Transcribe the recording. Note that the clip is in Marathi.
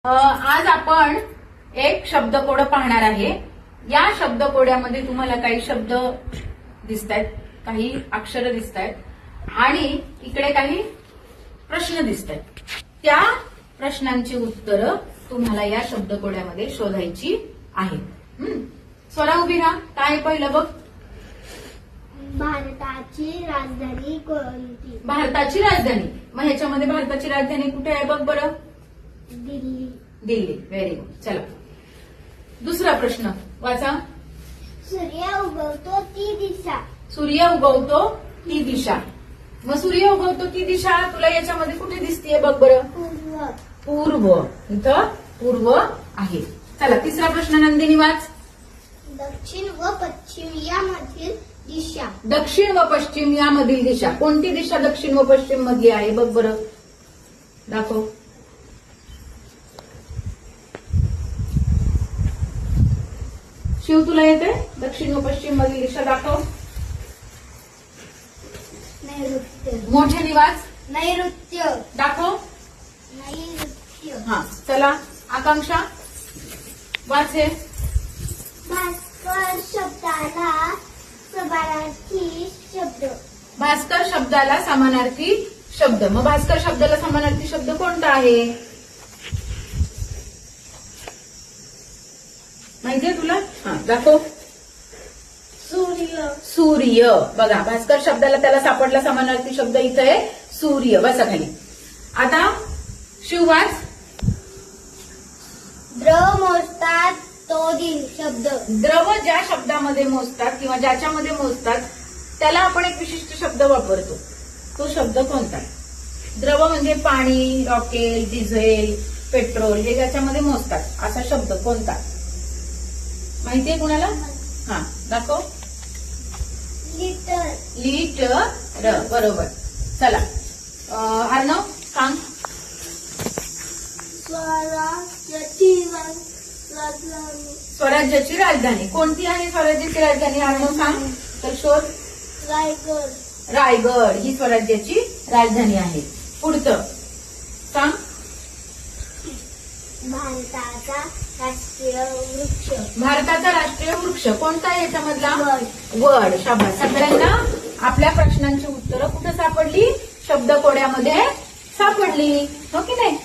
आज आपण एक शब्दकोड पाहणार आहे. या शब्दकोड्यामध्ये तुम्हाला काही शब्द दिसत आहेत, काही अक्षरं दिसत आहेत आणि इकडे काही प्रश्न दिसत आहेत. त्या प्रश्नांची उत्तरं तुम्हाला या शब्दकोड्यामध्ये शोधायची आहेत. स्वरा उभी राहा. काय पहिलं बघ. भारताची राजधानी कोणती? भारताची राजधानी. मग ह्याच्यामध्ये भारताची राजधानी कुठे आहे बघ बरं. दिल्ली. दिल्ली. Very good. चला दुसरा प्रश्न वाचा. सूर्य उगवतो ती दिशा. सूर्य उगवतो ती दिशा. मग सूर्य उगवतो ती दिशा तुला याच्यामध्ये कुठे दिसतीये बघ बरं. पूर्व. पूर्व. इथं पूर्व आहे. चला तिसरा प्रश्न नंदिनी वाच. दक्षिण व पश्चिम यामधील दिशा. दक्षिण व पश्चिम यामधील दिशा. कोणती दिशा दक्षिण व पश्चिम मधली आहे बघ बरं. दाखव. शिव तुला येते दक्षिण व पश्चिम मधील दिशा दाखव. नैऋत्य. मोठ्याने वाच. नैऋत्य. दाखव. नैऋत्य. हा चला आकांक्षा वाच हे. भास्कर शब्दाला समानार्थी शब्द. भास्कर शब्दाला समानार्थी शब्द. मग भास्कर शब्दाला समानार्थी शब्द कोणता आहे माहितीये तुला. हा दाखव. सूर्य. सूर्य. बघा भास्कर शब्दाला त्याला सापडला समानार्थी शब्द इथं आहे सूर्य. बसा खाली. आता शिववाच. द्रव मोजतात तो दिन शब्द. द्रव ज्या शब्दामध्ये मोजतात किंवा ज्याच्यामध्ये मोजतात त्याला आपण एक विशिष्ट शब्द वापरतो. तो शब्द कोणता. द्रव म्हणजे पाणी, रॉकेल, डिझेल, पेट्रोल हे ज्याच्यामध्ये मोजतात असा शब्द कोणता माहितीये कुणाला. हा दाखव. लिटर. लिटर. बरोबर. चला अर्णव सांग. स्वराज्याची राजधानी. स्वराज्याची राजधानी कोणती आहे. स्वराज्याची राजधानी अर्णव सांग. तर शोध. रायगड. रायगड ही स्वराज्याची राजधानी आहे. पुढचं सांग. भारताचा राष्ट्रीय वृक्ष. भारताचा राष्ट्रीय वृक्ष कोणता आहे याच्यामधला. वड. वड. शाबास. सगळ्यांना आपल्या प्रश्नांची उत्तरं कुठे सापडली. शब्दकोड्यामध्ये सापडली. हो की नाही.